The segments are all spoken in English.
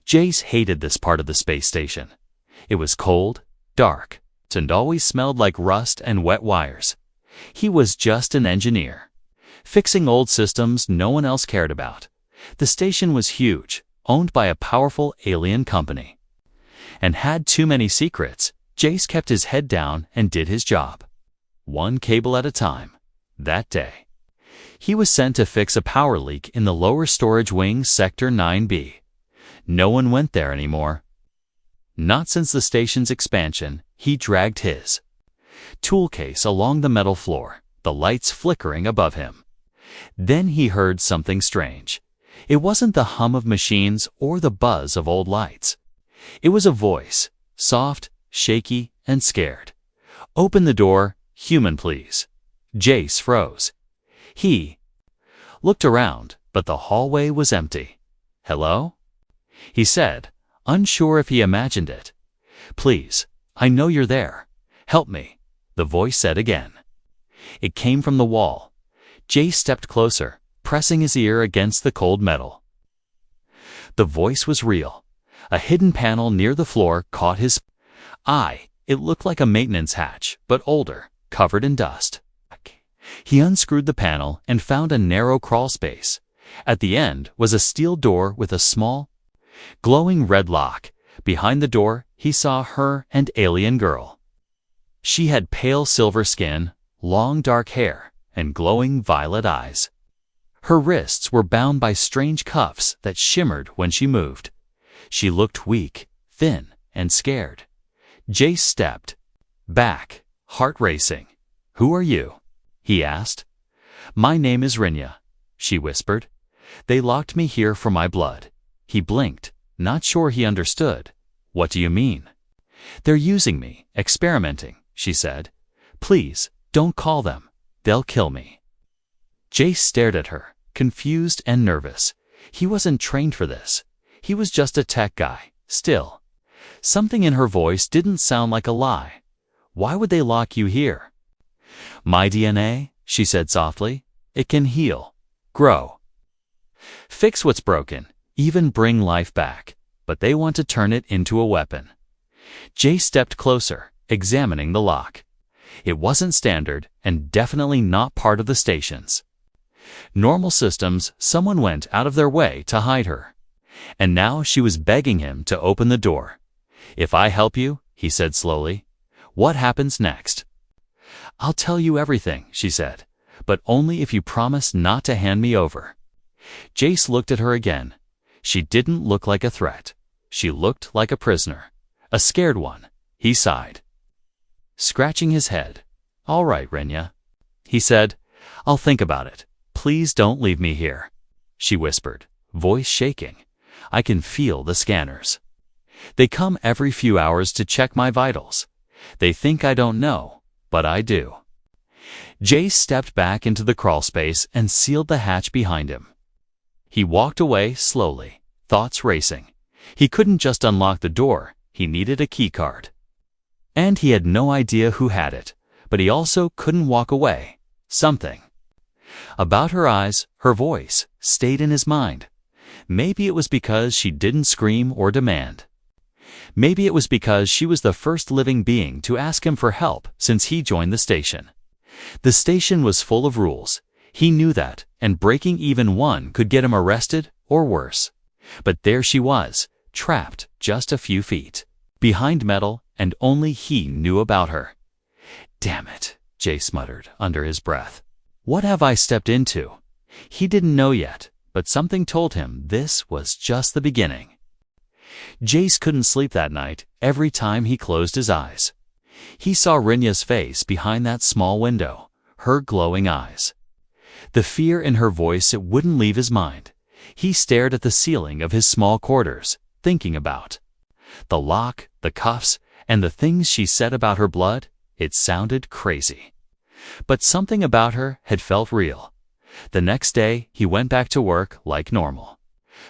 Jace hated this part of the space station. It was cold, dark, and always smelled like rust and wet wires. He was just an engineer, fixing old systems no one else cared about. The station was huge, owned by a powerful alien company, and had too many secrets. Jace kept his head down and did his job, one cable at a time. That day, he was sent to fix a power leak in the lower storage wing, Sector 9B. No one went there anymore. Not since the station's expansion. He dragged his tool case along the metal floor, the lights flickering above him. Then he heard something strange. It wasn't the hum of machines or the buzz of old lights. It was a voice, soft, shaky, and scared. "Open the door, human, please." Jace froze. He looked around, but the hallway was empty. "Hello?" he said, unsure if he imagined it. "Please, I know you're there. Help me," the voice said again. It came from the wall. Jace stepped closer, pressing his ear against the cold metal. The voice was real. A hidden panel near the floor caught his eye. It looked like a maintenance hatch, but older, covered in dust. He unscrewed the panel and found a narrow crawl space. At the end was a steel door with a small, glowing red lock. Behind the door, he saw her and alien girl. She had pale silver skin, long dark hair, and glowing violet eyes. Her wrists were bound by strange cuffs that shimmered when she moved. She looked weak, thin, and scared. Jace stepped back, heart racing. "Who are you?" he asked. "My name is Rinya," she whispered. "They locked me here for my blood." He blinked, not sure he understood. "What do you mean?" "They're using me, experimenting," she said. "Please, don't call them. They'll kill me." Jace stared at her, confused and nervous. He wasn't trained for this. He was just a tech guy. Still, something in her voice didn't sound like a lie. "Why would they lock you here?" "My DNA," she said softly. "It can heal, grow, fix what's broken, even bring life back. But they want to turn it into a weapon." Jay stepped closer, examining the lock. It wasn't standard and definitely not part of the station's normal systems. Someone went out of their way to hide her. And now she was begging him to open the door. "If I help you," he said slowly, "what happens next?" "I'll tell you everything," she said, "but only if you promise not to hand me over." Jace looked at her again. She didn't look like a threat. She looked like a prisoner, a scared one. He sighed, scratching his head. "All right, Rinya," he said. "I'll think about it. Please don't leave me here," she whispered, voice shaking. "I can feel the scanners. They come every few hours to check my vitals. They think I don't know, but I do." Jace stepped back into the crawl space and sealed the hatch behind him. He walked away slowly, thoughts racing. He couldn't just unlock the door. He needed a keycard. And he had no idea who had it, but he also couldn't walk away. Something about her eyes, her voice, stayed in his mind. Maybe it was because she didn't scream or demand. Maybe it was because she was the first living being to ask him for help since he joined the station. The station was full of rules. He knew that, and breaking even one could get him arrested or worse. But there she was, trapped just a few feet behind metal, and only he knew about her. "Damn it," Jace muttered under his breath. "What have I stepped into?" He didn't know yet, but something told him this was just the beginning. Jace couldn't sleep that night. Every time he closed his eyes, he saw Rinya's face behind that small window, her glowing eyes. The fear in her voice, it wouldn't leave his mind. He stared at the ceiling of his small quarters, thinking about the lock, the cuffs, and the things she said about her blood. It sounded crazy, but something about her had felt real. The next day, he went back to work like normal.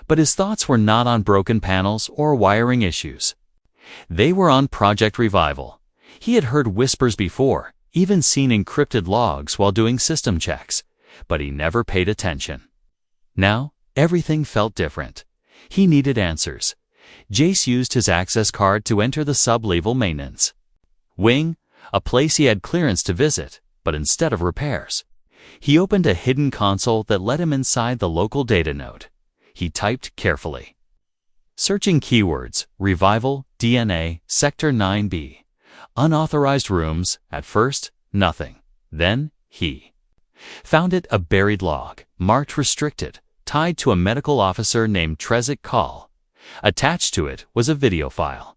But his thoughts were not on broken panels or wiring issues. They were on Project Revival. He had heard whispers before, even seen encrypted logs while doing system checks, but he never paid attention. Now, everything felt different. He needed answers. Jace used his access card to enter the sub-level maintenance wing, a place he had clearance to visit, but instead of repairs, he opened a hidden console that led him inside the local data node. He typed carefully. Searching keywords: revival, DNA, Sector 9B. Unauthorized rooms. At first, nothing. Then, he found it, a buried log, marked restricted, tied to a medical officer named Trezek Call. Attached to it was a video file.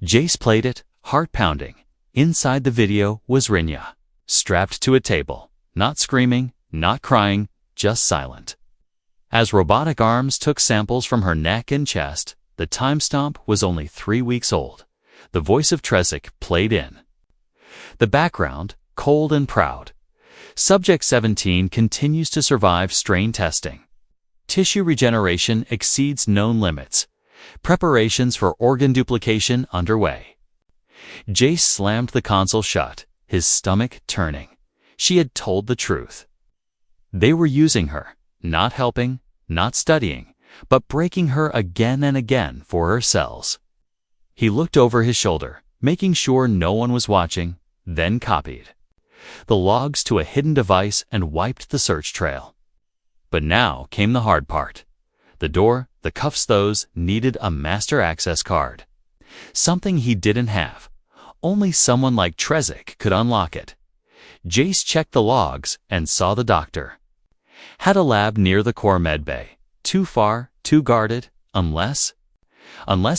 Jace played it, heart pounding. Inside the video was Rinya, strapped to a table, not screaming, not crying, just silent. As robotic arms took samples from her neck and chest, the timestamp was only 3 weeks old. The voice of Trezek played in the background, cold and proud. Subject 17 continues to survive strain testing. Tissue regeneration exceeds known limits. Preparations for organ duplication underway. Jace slammed the console shut, his stomach turning. She had told the truth. They were using her, not helping, not studying, but breaking her again and again for her cells. He looked over his shoulder, making sure no one was watching, then copied the logs to a hidden device and wiped the search trail. But now came the hard part. The door, the cuffs, those needed a master access card. Something he didn't have. Only someone like Trezek could unlock it. Jace checked the logs and saw the doctor had a lab near the core medbay. Too far, too guarded, unless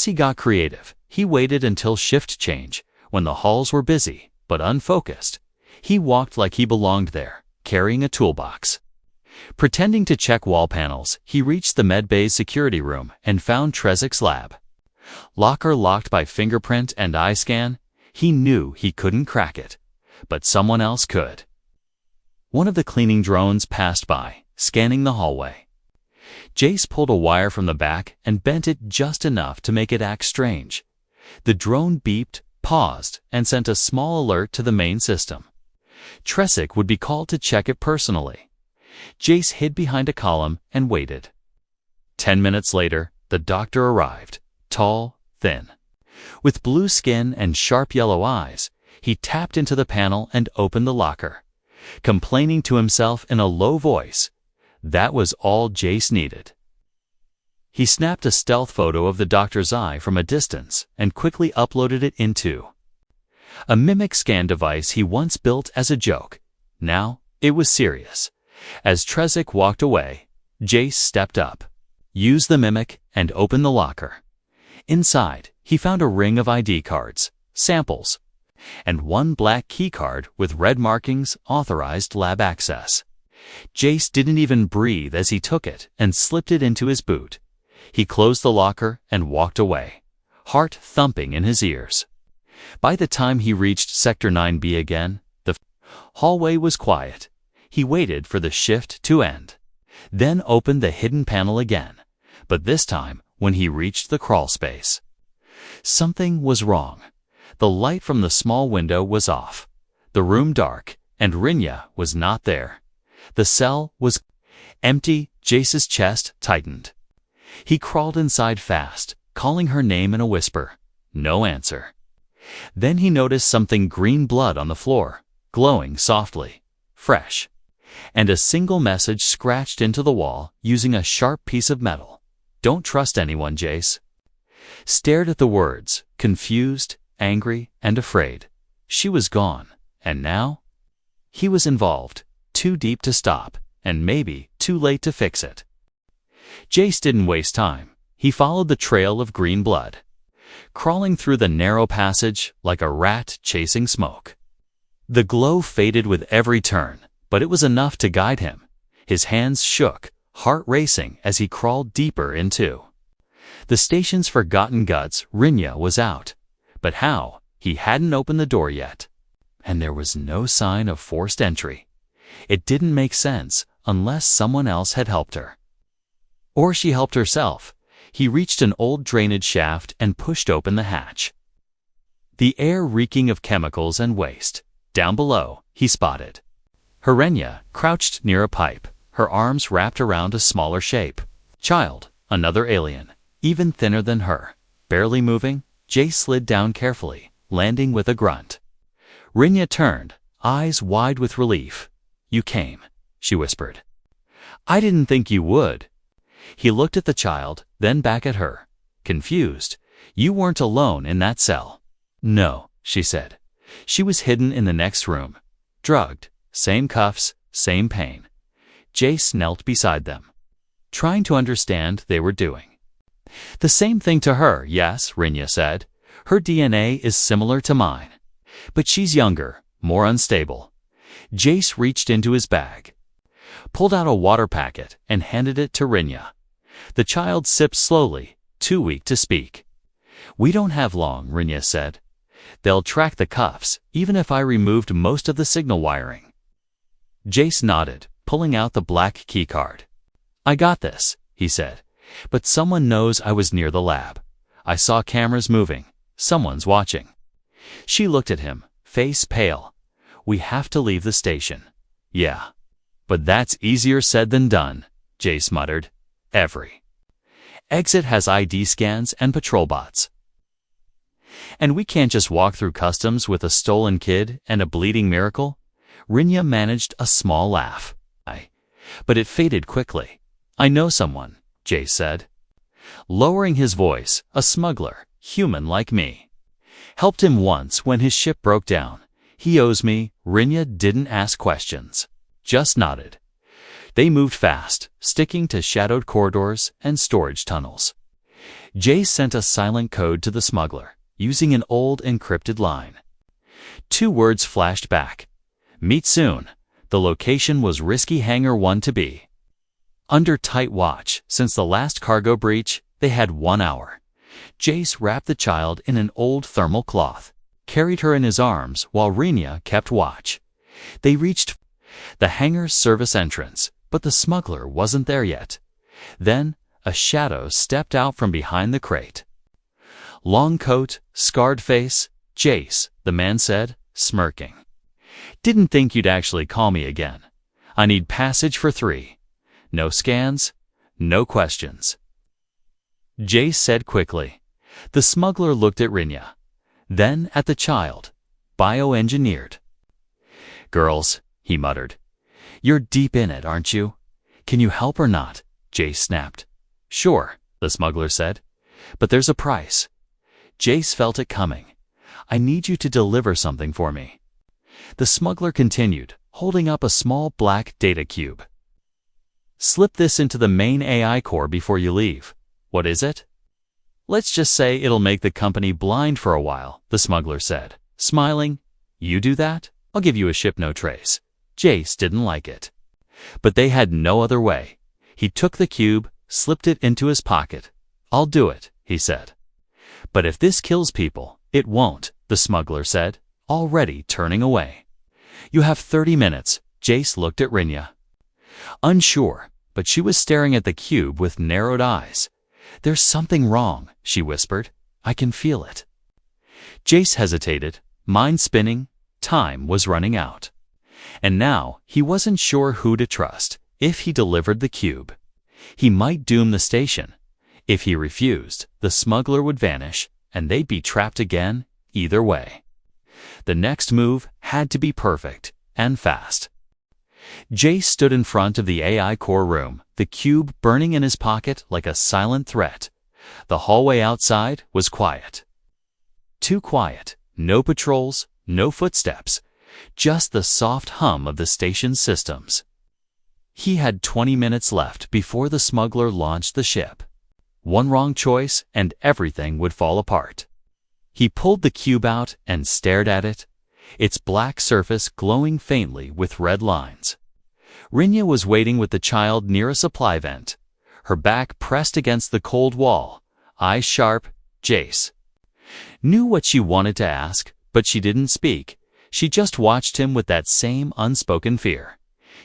he got creative. He waited until shift change, when the halls were busy, but unfocused. He walked like he belonged there, carrying a toolbox. Pretending to check wall panels, he reached the medbay's security room and found Trezek's lab. Locker locked by fingerprint and eye scan. He knew he couldn't crack it, but someone else could. One of the cleaning drones passed by, scanning the hallway. Jace pulled a wire from the back and bent it just enough to make it act strange. The drone beeped, paused, and sent a small alert to the main system. Trezek would be called to check it personally. Jace hid behind a column and waited. 10 minutes later, the doctor arrived, tall, thin. With blue skin and sharp yellow eyes, he tapped into the panel and opened the locker, complaining to himself in a low voice. That was all Jace needed. He snapped a stealth photo of the doctor's eye from a distance and quickly uploaded it into a mimic scan device he once built as a joke. Now, it was serious. As Trezek walked away, Jace stepped up, used the mimic, and opened the locker. Inside, he found a ring of ID cards, samples, and one black keycard with red markings, authorized lab access. Jace didn't even breathe as he took it and slipped it into his boot. He closed the locker and walked away, heart thumping in his ears. By the time he reached Sector 9B again, the hallway was quiet. He waited for the shift to end, then opened the hidden panel again, but this time when he reached the crawl space. Something was wrong. The light from the small window was off, the room dark, and Rinya was not there. The cell was empty. Jace's chest tightened. He crawled inside fast, calling her name in a whisper. No answer. Then he noticed something green blood on the floor, glowing softly, fresh, and a single message scratched into the wall using a sharp piece of metal. Don't trust anyone, Jace. Stared at the words, confused, angry, and afraid. She was gone, and now? He was involved, too deep to stop, and maybe too late to fix it. Jace didn't waste time. He followed the trail of green blood, crawling through the narrow passage like a rat chasing smoke. The glow faded with every turn, but it was enough to guide him. His hands shook, heart racing as he crawled deeper into the station's forgotten guts. Rinya was out. But how? He hadn't opened the door yet. And there was no sign of forced entry. It didn't make sense unless someone else had helped her. Or she helped herself. He reached an old drainage shaft and pushed open the hatch. The air reeking of chemicals and waste. Down below, he spotted Rinya, crouched near a pipe, her arms wrapped around a smaller shape. Child, another alien. even thinner than her. Barely moving, Jace slid down carefully, landing with a grunt. Rinya turned, eyes wide with relief. "You came," she whispered. "I didn't think you would." He looked at the child, then back at her. Confused. "You weren't alone in that cell." "No," she said. "She was hidden in the next room. Drugged. Same cuffs, same pain." Jace knelt beside them, trying to understand they were doing. "The same thing to her, yes," Rinya said. "Her DNA is similar to mine. But she's younger, more unstable." Jace reached into his bag, pulled out a water packet, and handed it to Rinya. The child sipped slowly, too weak to speak. "We don't have long," Rinya said. "They'll track the cuffs, even if I removed most of the signal wiring." Jace nodded, pulling out the black keycard. "I got this," he said. "But someone knows I was near the lab. I saw cameras moving. Someone's watching." She looked at him, face pale. "We have to leave the station." "Yeah. But that's easier said than done," Jace muttered. "Every exit has ID scans and patrol bots. And we can't just walk through customs with a stolen kid and a bleeding miracle." Rinya managed a small laugh. But it faded quickly. "I know someone," Jace said, lowering his voice, "a smuggler, human like me. Helped him once when his ship broke down. He owes me." Rinya didn't ask questions, just nodded. They moved fast, sticking to shadowed corridors and storage tunnels. Jace sent a silent code to the smuggler, using an old encrypted line. 2 words flashed back. "Meet soon." The location was Risky Hangar 1 to be. Under tight watch, since the last cargo breach, they had 1 hour. Jace wrapped the child in an old thermal cloth, carried her in his arms while Rinya kept watch. They reached the hangar's service entrance, but the smuggler wasn't there yet. Then, a shadow stepped out from behind the crate. "Long coat, scarred face." "Jace," the man said, smirking. "Didn't think you'd actually call me again. I need passage for 3. No scans, no questions." Jace said quickly. The smuggler looked at Rinya, then at the child. "Bioengineered." "Girls," he muttered. "You're deep in it, aren't you? Can you help or not?" Jace snapped. "Sure," the smuggler said. "But there's a price." Jace felt it coming. "I need you to deliver something for me." The smuggler continued, holding up a small black data cube. "Slip this into the main AI core before you leave." "What is it?" "Let's just say it'll make the company blind for a while," the smuggler said, smiling. "You do that, I'll give you a ship no trace." Jace didn't like it. But they had no other way. He took the cube, slipped it into his pocket. "I'll do it," he said. "But if this kills people, it won't," the smuggler said, already turning away. "You have 30 minutes, Jace looked at Rinya. Unsure, but she was staring at the cube with narrowed eyes. "There's something wrong," she whispered. "I can feel it." Jace hesitated, mind spinning. Time was running out. And now he wasn't sure who to trust. If he delivered the cube, he might doom the station. If he refused, the smuggler would vanish, and they'd be trapped again. Either way, the next move had to be perfect and fast. Jace stood in front of the AI core room, the cube burning in his pocket like a silent threat. The hallway outside was quiet. Too quiet. No patrols, no footsteps, just the soft hum of the station's systems. He had 20 minutes left before the smuggler launched the ship. One wrong choice and everything would fall apart. He pulled the cube out and stared at it, its black surface glowing faintly with red lines. Rinya was waiting with the child near a supply vent, her back pressed against the cold wall, eyes sharp. Jace knew what she wanted to ask, but she didn't speak. She just watched him with that same unspoken fear.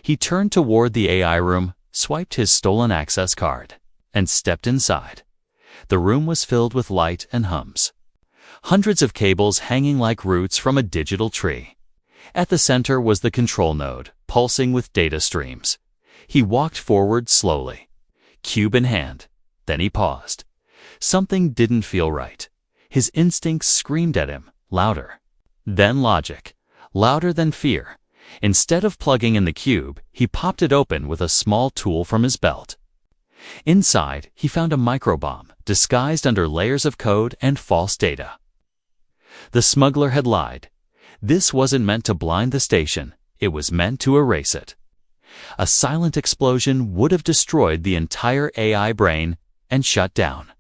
He turned toward the AI room, swiped his stolen access card, and stepped inside. The room was filled with light and hums. Hundreds of cables hanging like roots from a digital tree. At the center was the control node, pulsing with data streams. He walked forward slowly, cube in hand. Then he paused. Something didn't feel right. His instincts screamed at him, louder. Then logic, louder than fear. Instead of plugging in the cube, he popped it open with a small tool from his belt. Inside, he found a microbomb, disguised under layers of code and false data. The smuggler had lied. This wasn't meant to blind the station, it was meant to erase it. A silent explosion would have destroyed the entire AI brain and shut down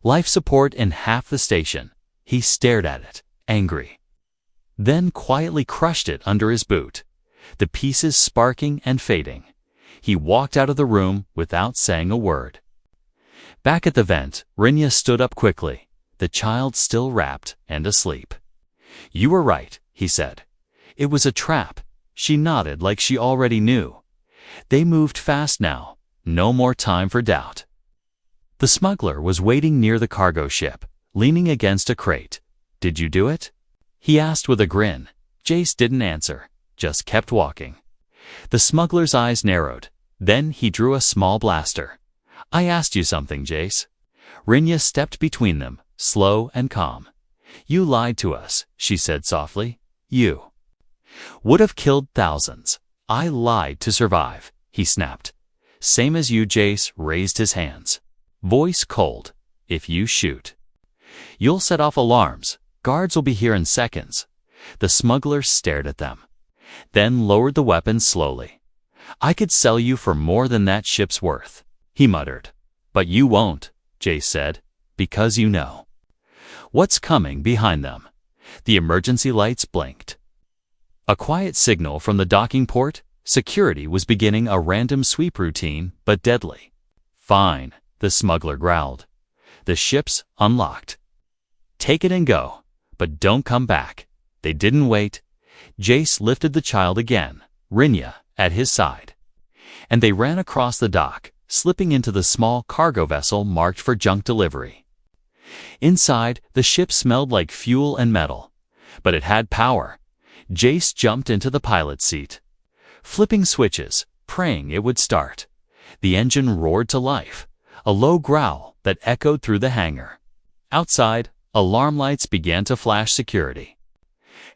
life support in half the station. He stared at it, angry. Then quietly crushed it under his boot, the pieces sparking and fading. He walked out of the room without saying a word. Back at the vent, Rinya stood up quickly, the child still wrapped and asleep. "You were right," he said. "It was a trap." She nodded like she already knew. They moved fast now, no more time for doubt. The smuggler was waiting near the cargo ship, leaning against a crate. "Did you do it?" he asked with a grin. Jace didn't answer, just kept walking. The smuggler's eyes narrowed. Then he drew a small blaster. "I asked you something, Jace." Rinya stepped between them, slow and calm. "You lied to us," she said softly. "You would have killed thousands. I lied to survive," he snapped. "Same as you." Jace raised his hands. Voice cold. "If you shoot, you'll set off alarms. Guards will be here in seconds." The smuggler stared at them, then lowered the weapon slowly. "I could sell you for more than that ship's worth," he muttered. "But you won't," Jace said, "because you know what's coming behind them." The emergency lights blinked. A quiet signal from the docking port. Security was beginning a random sweep routine, but deadly. "Fine," the smuggler growled. "The ship's unlocked. Take it and go, but don't come back." They didn't wait. Jace lifted the child again, Rinya at his side, and they ran across the dock, slipping into the small cargo vessel marked for junk delivery. Inside, the ship smelled like fuel and metal, but it had power. Jace jumped into the pilot's seat, flipping switches, praying it would start. The engine roared to life, a low growl that echoed through the hangar. Outside, alarm lights began to flash. Security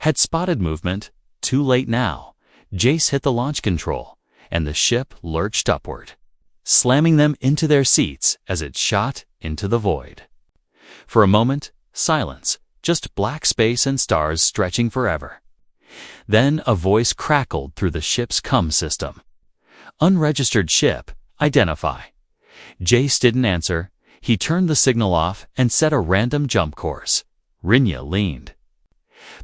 had spotted movement. Too late now. Jace hit the launch control, and the ship lurched upward, slamming them into their seats as it shot into the void. For a moment, silence, just black space and stars stretching forever. Then a voice crackled through the ship's comm system. "Unregistered ship, identify." Jace didn't answer. He turned the signal off and set a random jump course. Rinya leaned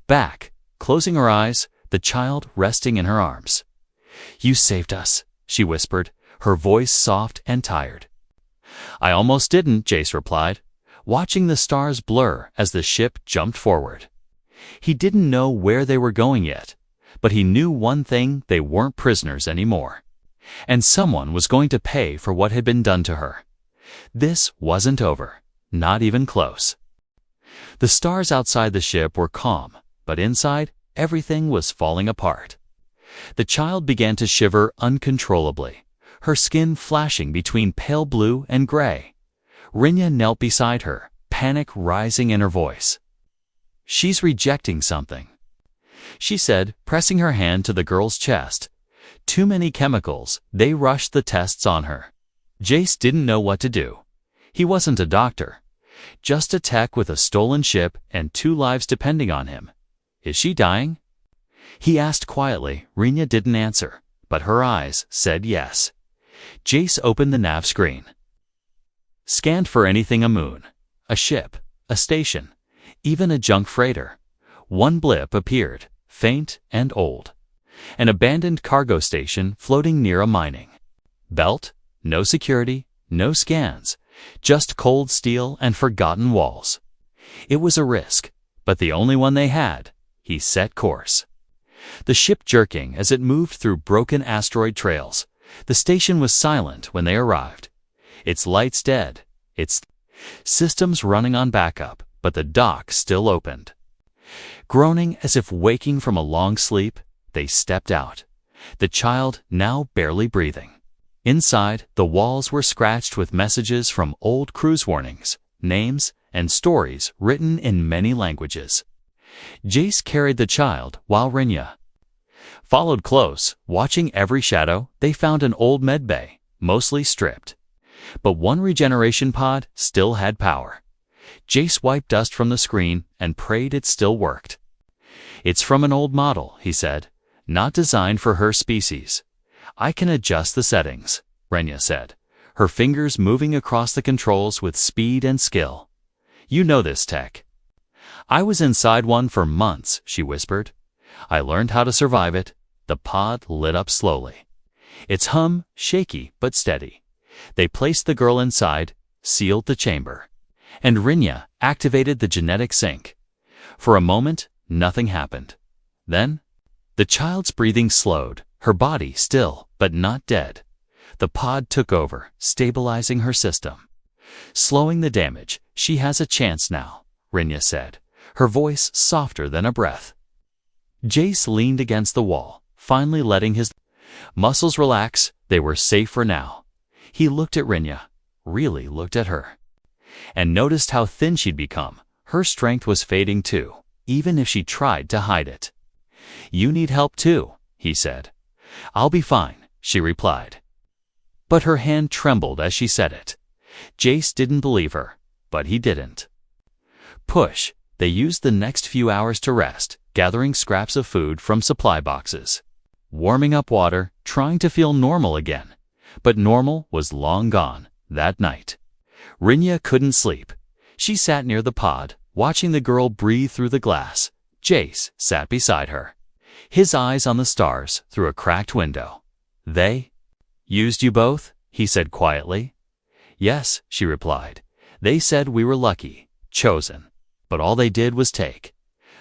back, closing her eyes, the child resting in her arms. "You saved us," she whispered, her voice soft and tired. "I almost didn't," Jace replied, watching the stars blur as the ship jumped forward. He didn't know where they were going yet, but he knew one thing: they weren't prisoners anymore. And someone was going to pay for what had been done to her. This wasn't over, not even close. The stars outside the ship were calm, but inside, everything was falling apart. The child began to shiver uncontrollably, her skin flashing between pale blue and gray. Rinya knelt beside her, panic rising in her voice. "She's rejecting something," she said, pressing her hand to the girl's chest. "Too many chemicals. They rushed the tests on her." Jace didn't know what to do. He wasn't a doctor, just a tech with a stolen ship and 2 lives depending on him. "Is she dying?" he asked quietly. Rinya didn't answer, but her eyes said yes. Jace opened the nav screen, scanned for anything: a moon, a ship, a station, even a junk freighter. One blip appeared, faint and old. An abandoned cargo station floating near a mining belt. No security, no scans, just cold steel and forgotten walls. It was a risk, but the only one they had. He set course, the ship jerking as it moved through broken asteroid trails. The station was silent when they arrived, its lights dead, its systems running on backup, but the dock still opened. Groaning as if waking from a long sleep, they stepped out, the child now barely breathing. Inside, the walls were scratched with messages from old cruise warnings. names, and stories written in many languages. Jace carried the child while Rinya followed close. Watching every shadow, they found an old medbay, mostly stripped. But one regeneration pod still had power. Jace wiped dust from the screen and prayed it still worked. "It's from an old model," he said, "not designed for her species." "I can adjust the settings," Rinya said, her fingers moving across the controls with speed and skill. "You know this tech." "I was inside one for months," she whispered. "I learned how to survive it." The pod lit up slowly. Its hum shaky but steady. They placed the girl inside, sealed the chamber, and Rinya activated the genetic sync. For a moment, nothing happened. Then, the child's breathing slowed, her body still, but not dead. The pod took over, stabilizing her system. "Slowing the damage. She has a chance now," Rinya said, her voice softer than a breath. Jace leaned against the wall, finally letting his muscles relax. They were safe for now. He looked at Rinya, really looked at her, and noticed how thin she'd become. Her strength was fading too, even if she tried to hide it. "You need help too," he said. "I'll be fine," she replied. But her hand trembled as she said it. Jace didn't believe her, but he didn't. Push. They used the next few hours to rest, gathering scraps of food from supply boxes, warming up water, trying to feel normal again. But normal was long gone that night. Rinya couldn't sleep. She sat near the pod, watching the girl breathe through the glass. Jace sat beside her, his eyes on the stars through a cracked window. "They used you both?" he said quietly. "Yes," she replied. "They said we were lucky, chosen. But all they did was take.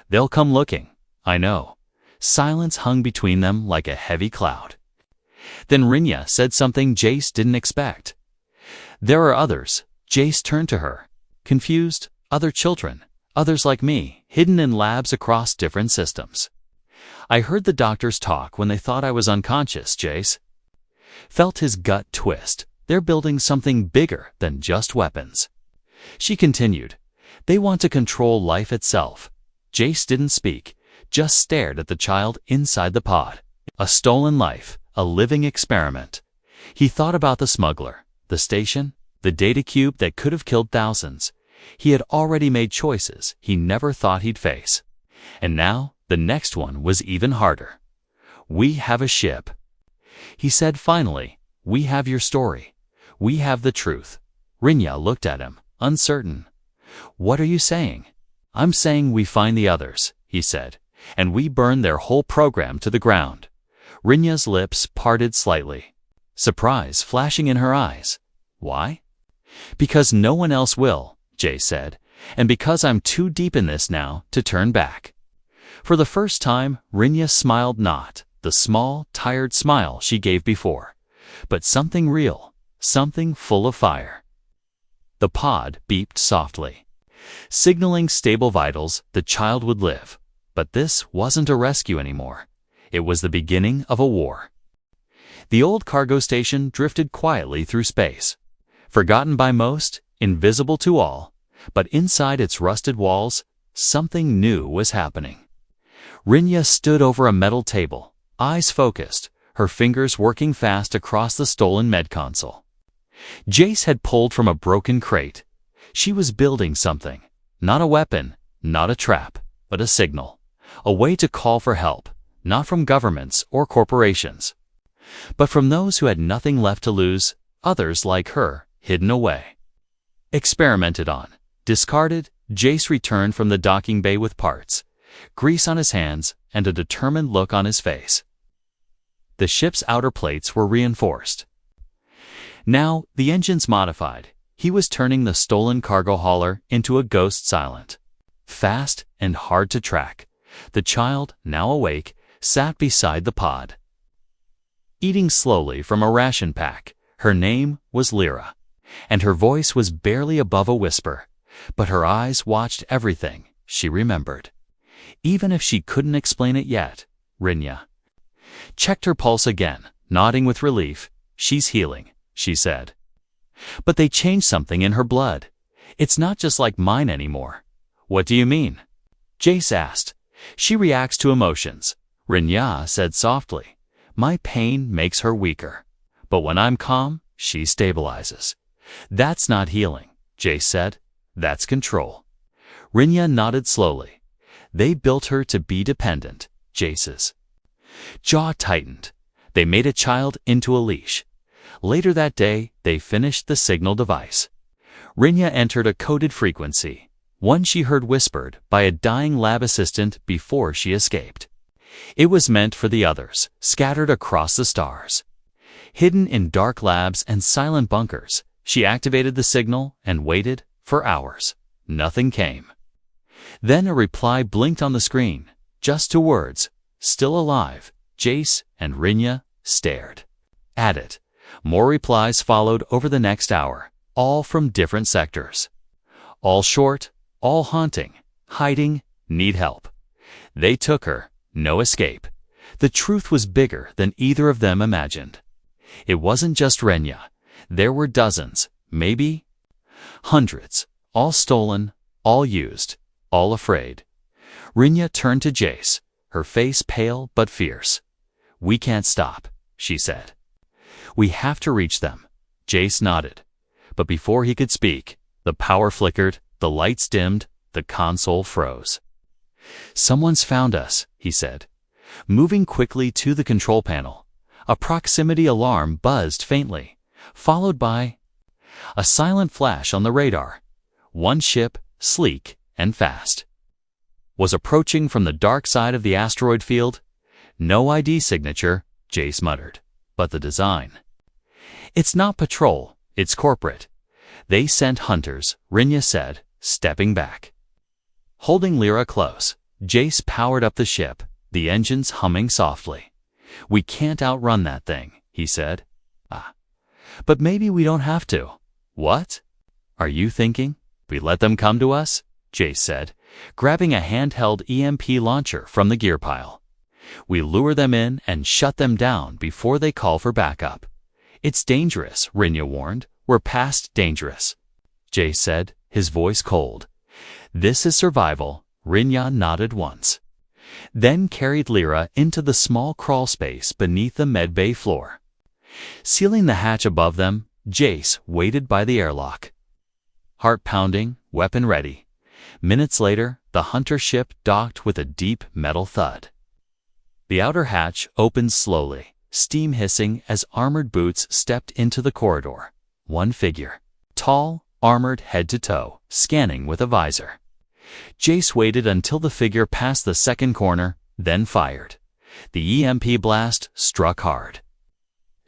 They'll come looking, I know." Silence hung between them like a heavy cloud. Then Rinya said something Jace didn't expect. "There are others." Jace turned to her, confused. "Other children, others like me, hidden in labs across different systems." "I heard the doctors talk when they thought I was unconscious," Jace felt his gut twist. "They're building something bigger than just weapons." She continued, "They want to control life itself." Jace didn't speak, just stared at the child inside the pod. A stolen life, a living experiment. He thought about the smuggler, the station, the data cube that could have killed thousands. He had already made choices he never thought he'd face. And now, the next one was even harder. "We have a ship," he said finally. "We have your story. We have the truth." Rinya looked at him, uncertain. "What are you saying?" "I'm saying we find the others," he said, "and we burn their whole program to the ground." Rinya's lips parted slightly, surprise flashing in her eyes. "Why?" "Because no one else will," Jay said, "and because I'm too deep in this now to turn back." For the first time, Rinya smiled, not the small, tired smile she gave before, but something real, something full of fire. The pod beeped softly, signaling stable vitals. The child would live. But this wasn't a rescue anymore. It was the beginning of a war. The old cargo station drifted quietly through space, forgotten by most, invisible to all, but inside its rusted walls, something new was happening. Rinya stood over a metal table, eyes focused, her fingers working fast across the stolen med console. Jace had pulled from a broken crate. She was building something, not a weapon, not a trap, but a signal, a way to call for help, not from governments or corporations, but from those who had nothing left to lose, others like her, hidden away. Experimented on, discarded, Jace returned from the docking bay with parts, grease on his hands, and a determined look on his face. The ship's outer plates were reinforced. Now, the engines modified, he was turning the stolen cargo hauler into a ghost silent, fast and hard to track. The child, now awake, sat beside the pod, eating slowly from a ration pack. Her name was Lyra, and her voice was barely above a whisper, but her eyes watched everything she remembered. Even if she couldn't explain it yet, Rinya checked her pulse again, nodding with relief. "She's healing," she said. But they changed something in her blood. It's not just like mine anymore. What do you mean? Jace asked. She reacts to emotions. Rinya said softly. My pain makes her weaker. But when I'm calm, she stabilizes. That's not healing, Jace said. That's control. Rinya nodded slowly. They built her to be dependent, Jace's jaw tightened. They made a child into a leash. Later that day, they finished the signal device. Rinya entered a coded frequency, one she heard whispered by a dying lab assistant before she escaped. It was meant for the others, scattered across the stars. Hidden in dark labs and silent bunkers, she activated the signal and waited for hours. Nothing came. Then a reply blinked on the screen, just 2 words, still alive. Jace and Rinya stared at it. More replies followed over the next hour, all from different sectors. All short, all haunting, hiding, need help. They took her, no escape. The truth was bigger than either of them imagined. It wasn't just Rinya. There were dozens, maybe hundreds, all stolen, all used, all afraid. Rinya turned to Jace, her face pale but fierce. We can't stop, she said. We have to reach them. Jace nodded. But before he could speak, the power flickered, the lights dimmed, the console froze. Someone's found us, he said. Moving quickly to the control panel, a proximity alarm buzzed faintly, followed by a silent flash on the radar. One ship, sleek and fast, was approaching from the dark side of the asteroid field. No ID signature, Jace muttered, but the design. It's not patrol, it's corporate. They sent hunters, Rinya said, stepping back. Holding Lyra close, Jace powered up the ship, the engines humming softly. We can't outrun that thing, he said. But maybe we don't have to. What? Are you thinking? We let them come to us? Jace said, grabbing a handheld EMP launcher from the gear pile. We lure them in and shut them down before they call for backup. It's dangerous, Rinya warned. We're past dangerous, Jace said, his voice cold. This is survival, Rinya nodded once. Then carried Lyra into the small crawl space beneath the medbay floor. Sealing the hatch above them, Jace waited by the airlock. Heart pounding, weapon ready. Minutes later, the hunter ship docked with a deep metal thud. The outer hatch opened slowly, steam hissing as armored boots stepped into the corridor. One figure, tall, armored head to toe, scanning with a visor. Jace waited until the figure passed the second corner, then fired. The EMP blast struck hard.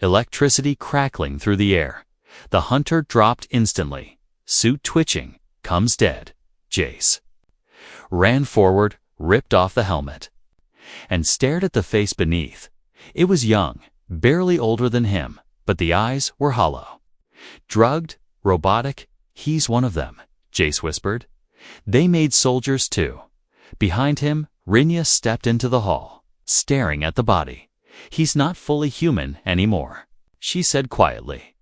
Electricity crackling through the air. The hunter dropped instantly, suit twitching, comes dead. Jace ran forward, ripped off the helmet, and stared at the face beneath. It was young, barely older than him, but the eyes were hollow. Drugged, robotic, he's one of them, Jace whispered. They made soldiers too. Behind him, Rinya stepped into the hall, staring at the body. He's not fully human anymore, she said quietly.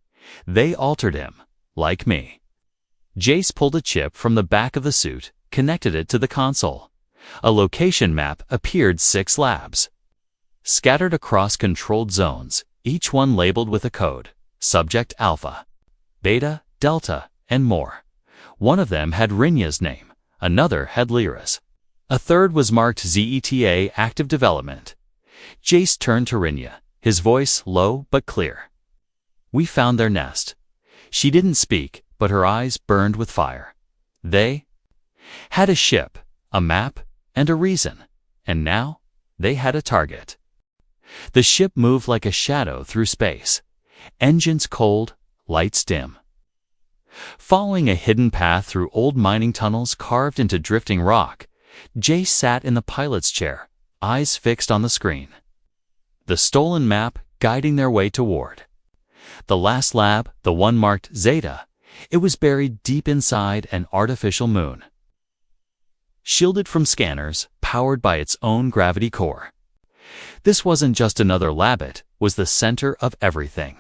They altered him, like me. Jace pulled a chip from the back of the suit, connected it to the console. A location map appeared 6 labs, scattered across controlled zones, each one labeled with a code. Subject Alpha, Beta, Delta, and more. One of them had Rinya's name, another had Lyra's. A third was marked ZETA Active Development. Jace turned to Rinya, his voice low but clear. We found their nest. She didn't speak, but her eyes burned with fire. They had a ship, a map, and a reason, and now they had a target. The ship moved like a shadow through space. Engines cold, lights dim. Following a hidden path through old mining tunnels carved into drifting rock, Jace sat in the pilot's chair, eyes fixed on the screen. The stolen map guiding their way toward the last lab, the one marked Zeta. It was buried deep inside an artificial moon, shielded from scanners, powered by its own gravity core. This wasn't just another lab, it was the center of everything.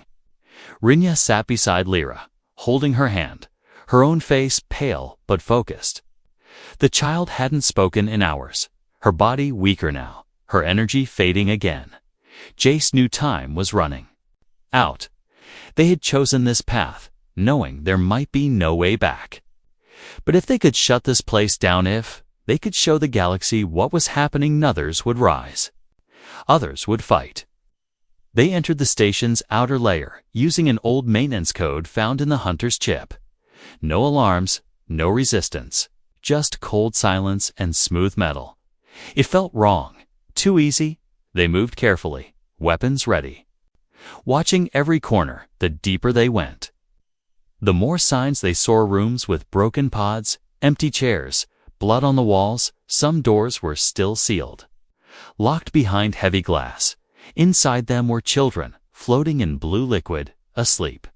Rinya sat beside Lyra, holding her hand, her own face pale but focused. The child hadn't spoken in hours, her body weaker now, her energy fading again. Jace knew time was running out. They had chosen this path, knowing there might be no way back. But if they could shut this place down, if they could show the galaxy what was happening, others would rise. Others would fight. They entered the station's outer layer, using an old maintenance code found in the hunter's chip. No alarms, no resistance, just cold silence and smooth metal. It felt wrong, too easy. They moved carefully, weapons ready. Watching every corner, the deeper they went. The more signs they saw: rooms with broken pods, empty chairs, blood on the walls. Some doors were still sealed, locked behind heavy glass. Inside them were children, floating in blue liquid, asleep.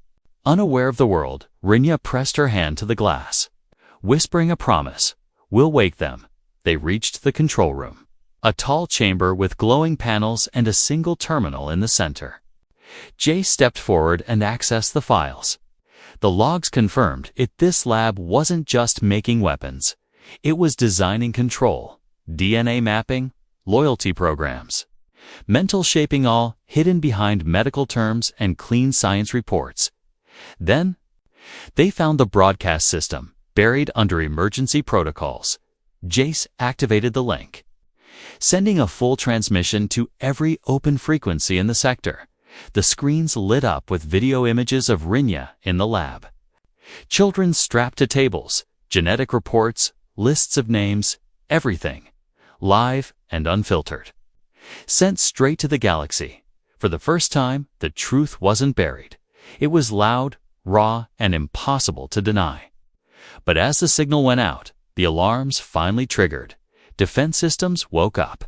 Unaware of the world, Rinya pressed her hand to the glass, whispering a promise. "We'll wake them." They reached the control room, a tall chamber with glowing panels and a single terminal in the center. Jay stepped forward and accessed the files. The logs confirmed this lab wasn't just making weapons. It was designing control, DNA mapping, loyalty programs, mental shaping, all hidden behind medical terms and clean science reports. Then, they found the broadcast system, buried under emergency protocols. Jace activated the link, sending a full transmission to every open frequency in the sector. The screens lit up with video images of Rinya in the lab. Children strapped to tables, genetic reports, lists of names, everything, live and unfiltered. Sent straight to the galaxy. For the first time, the truth wasn't buried. It was loud, raw, and impossible to deny. But as the signal went out, the alarms finally triggered. Defense systems woke up.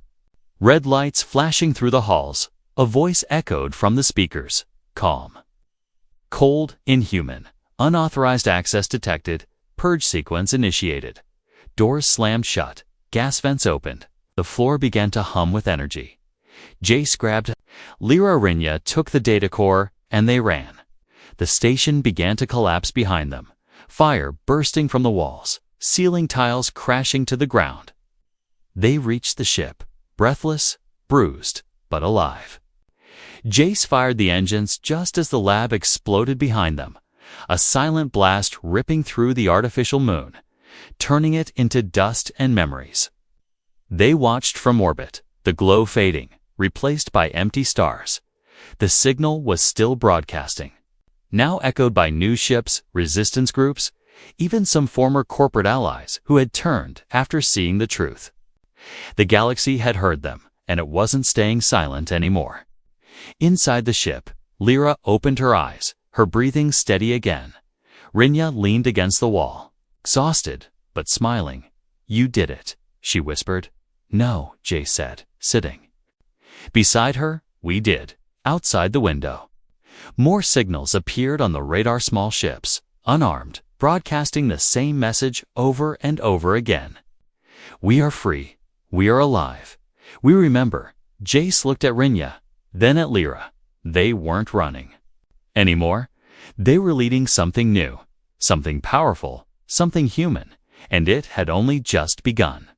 Red lights flashing through the halls. A voice echoed from the speakers. Calm. Cold, inhuman. Unauthorized access detected. Purge sequence initiated. Doors slammed shut. Gas vents opened. The floor began to hum with energy. Jace grabbed Lyra. Rinya took the data core, and they ran. The station began to collapse behind them. Fire bursting from the walls. Ceiling tiles crashing to the ground. They reached the ship, breathless, bruised, but alive. Jace fired the engines just as the lab exploded behind them, a silent blast ripping through the artificial moon, turning it into dust and memories. They watched from orbit, the glow fading, replaced by empty stars. The signal was still broadcasting, now echoed by new ships, resistance groups, even some former corporate allies who had turned after seeing the truth. The galaxy had heard them, and it wasn't staying silent anymore. Inside the ship, Lyra opened her eyes, her breathing steady again. Rinya leaned against the wall, exhausted, but smiling. "You did it," she whispered. "No," Jay said, sitting beside her. "We did." Outside the window, more signals appeared on the radar. Small ships, unarmed, broadcasting the same message over and over again. "We are free. We are alive. We remember." Jace looked at Rinya, then at Lyra. They weren't running anymore. They were leading something new, something powerful, something human, and it had only just begun.